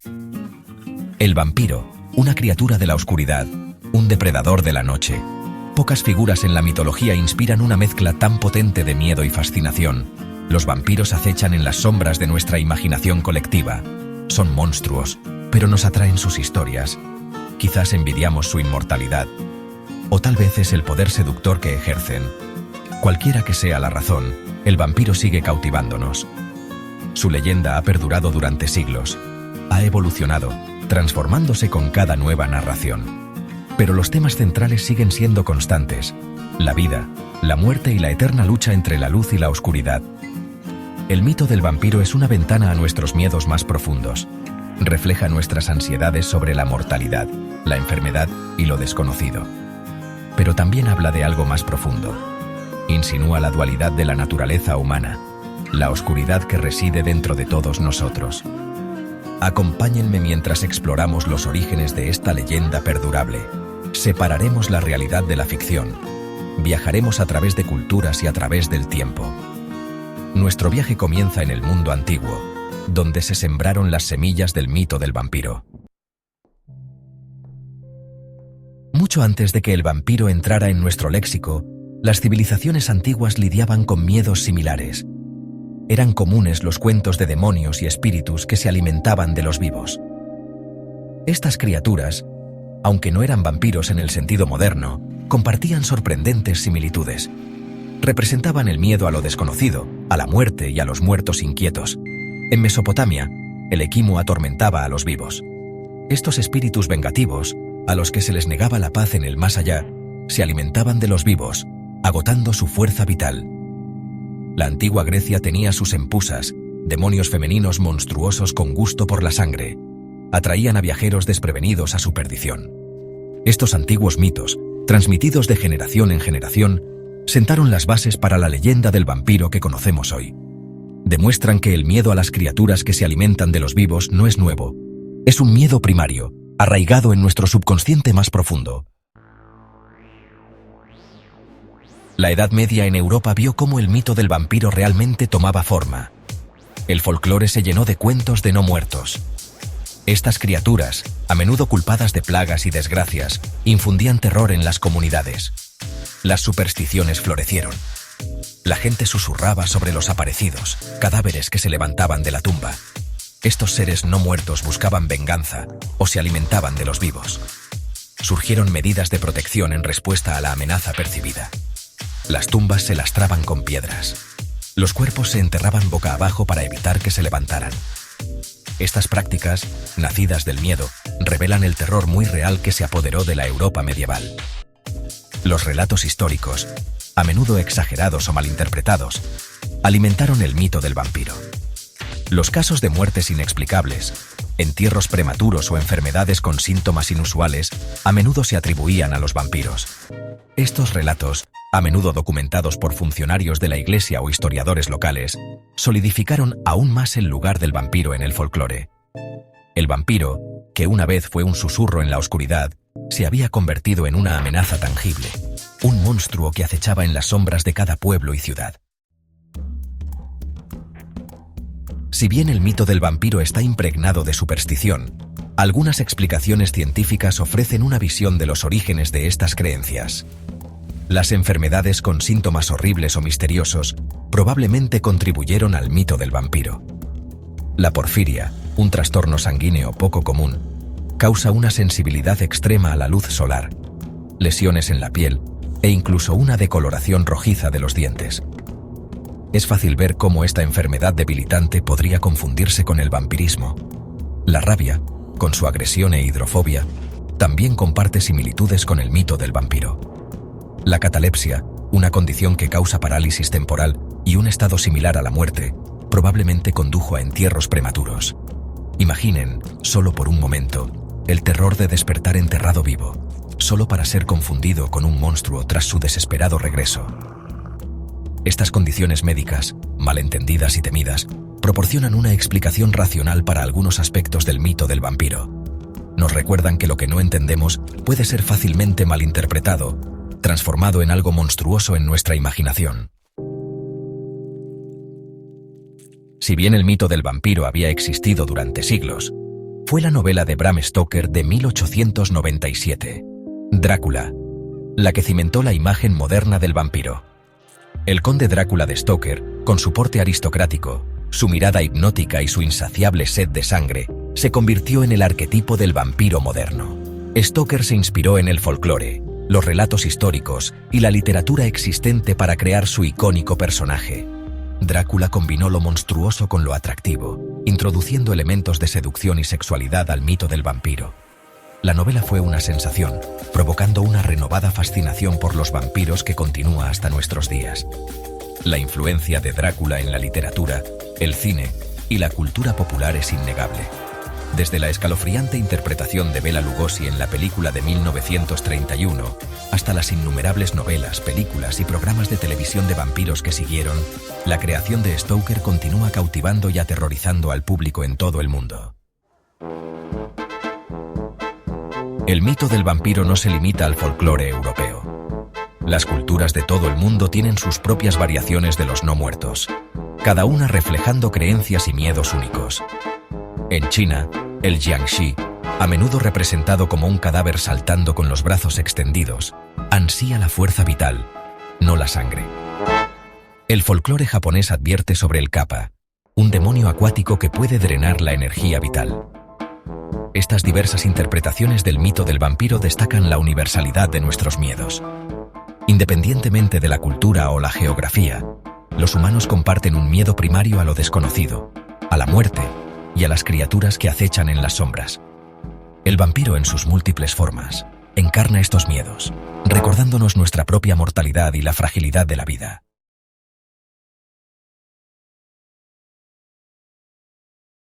El vampiro, una criatura de la oscuridad, un depredador de la noche. Pocas figuras en la mitología inspiran una mezcla tan potente de miedo y fascinación. Los vampiros acechan en las sombras de nuestra imaginación colectiva. Son monstruos, pero nos atraen sus historias. Quizás envidiamos su inmortalidad. O tal vez es el poder seductor que ejercen. Cualquiera que sea la razón, el vampiro sigue cautivándonos. Su leyenda ha perdurado durante siglos. Ha evolucionado, transformándose con cada nueva narración. Pero los temas centrales siguen siendo constantes: la vida, la muerte y la eterna lucha entre la luz y la oscuridad. El mito del vampiro es una ventana a nuestros miedos más profundos. Refleja nuestras ansiedades sobre la mortalidad, la enfermedad y lo desconocido. Pero también habla de algo más profundo. Insinúa la dualidad de la naturaleza humana, la oscuridad que reside dentro de todos nosotros. Acompáñenme mientras exploramos los orígenes de esta leyenda perdurable. Separaremos la realidad de la ficción. Viajaremos a través de culturas y a través del tiempo. Nuestro viaje comienza en el mundo antiguo, donde se sembraron las semillas del mito del vampiro. Mucho antes de que el vampiro entrara en nuestro léxico, las civilizaciones antiguas lidiaban con miedos similares. Eran comunes los cuentos de demonios y espíritus que se alimentaban de los vivos. Estas criaturas, aunque no eran vampiros en el sentido moderno, compartían sorprendentes similitudes. Representaban el miedo a lo desconocido, a la muerte y a los muertos inquietos. En Mesopotamia, el equimo atormentaba a los vivos. Estos espíritus vengativos, a los que se les negaba la paz en el más allá, se alimentaban de los vivos, agotando su fuerza vital. La antigua Grecia tenía sus empusas, demonios femeninos monstruosos con gusto por la sangre. Atraían a viajeros desprevenidos a su perdición. Estos antiguos mitos, transmitidos de generación en generación, sentaron las bases para la leyenda del vampiro que conocemos hoy. Demuestran que el miedo a las criaturas que se alimentan de los vivos no es nuevo. Es un miedo primario, arraigado en nuestro subconsciente más profundo. La Edad Media en Europa vio cómo el mito del vampiro realmente tomaba forma. El folclore se llenó de cuentos de no muertos. Estas criaturas, a menudo culpadas de plagas y desgracias, infundían terror en las comunidades. Las supersticiones florecieron. La gente susurraba sobre los aparecidos, cadáveres que se levantaban de la tumba. Estos seres no muertos buscaban venganza o se alimentaban de los vivos. Surgieron medidas de protección en respuesta a la amenaza percibida. Las tumbas se lastraban con piedras. Los cuerpos se enterraban boca abajo para evitar que se levantaran. Estas prácticas, nacidas del miedo, revelan el terror muy real que se apoderó de la Europa medieval. Los relatos históricos, a menudo exagerados o malinterpretados, alimentaron el mito del vampiro. Los casos de muertes inexplicables, entierros prematuros o enfermedades con síntomas inusuales, a menudo se atribuían a los vampiros. Estos relatos, a menudo documentados por funcionarios de la iglesia o historiadores locales, solidificaron aún más el lugar del vampiro en el folclore. El vampiro, que una vez fue un susurro en la oscuridad, se había convertido en una amenaza tangible, un monstruo que acechaba en las sombras de cada pueblo y ciudad. Si bien el mito del vampiro está impregnado de superstición, algunas explicaciones científicas ofrecen una visión de los orígenes de estas creencias. Las enfermedades con síntomas horribles o misteriosos probablemente contribuyeron al mito del vampiro. La porfiria, un trastorno sanguíneo poco común, causa una sensibilidad extrema a la luz solar, lesiones en la piel e incluso una decoloración rojiza de los dientes. Es fácil ver cómo esta enfermedad debilitante podría confundirse con el vampirismo. La rabia, con su agresión e hidrofobia, también comparte similitudes con el mito del vampiro. La catalepsia, una condición que causa parálisis temporal y un estado similar a la muerte, probablemente condujo a entierros prematuros. Imaginen, solo por un momento, el terror de despertar enterrado vivo, solo para ser confundido con un monstruo tras su desesperado regreso. Estas condiciones médicas, malentendidas y temidas, proporcionan una explicación racional para algunos aspectos del mito del vampiro. Nos recuerdan que lo que no entendemos puede ser fácilmente malinterpretado, transformado en algo monstruoso en nuestra imaginación. Si bien el mito del vampiro había existido durante siglos, fue la novela de Bram Stoker de 1897, Drácula, la que cimentó la imagen moderna del vampiro. El conde Drácula de Stoker, con su porte aristocrático, su mirada hipnótica y su insaciable sed de sangre, se convirtió en el arquetipo del vampiro moderno. Stoker se inspiró en el folclore, los relatos históricos y la literatura existente para crear su icónico personaje. Drácula combinó lo monstruoso con lo atractivo, introduciendo elementos de seducción y sexualidad al mito del vampiro. La novela fue una sensación, provocando una renovada fascinación por los vampiros que continúa hasta nuestros días. La influencia de Drácula en la literatura, el cine y la cultura popular es innegable. Desde la escalofriante interpretación de Bela Lugosi en la película de 1931, hasta las innumerables novelas, películas y programas de televisión de vampiros que siguieron, la creación de Stoker continúa cautivando y aterrorizando al público en todo el mundo. El mito del vampiro no se limita al folclore europeo. Las culturas de todo el mundo tienen sus propias variaciones de los no muertos, cada una reflejando creencias y miedos únicos. En China, el Jiangxi, a menudo representado como un cadáver saltando con los brazos extendidos, ansía la fuerza vital, no la sangre. El folclore japonés advierte sobre el kappa, un demonio acuático que puede drenar la energía vital. Estas diversas interpretaciones del mito del vampiro destacan la universalidad de nuestros miedos. Independientemente de la cultura o la geografía, los humanos comparten un miedo primario a lo desconocido, a la muerte y a las criaturas que acechan en las sombras. El vampiro en sus múltiples formas encarna estos miedos, recordándonos nuestra propia mortalidad y la fragilidad de la vida.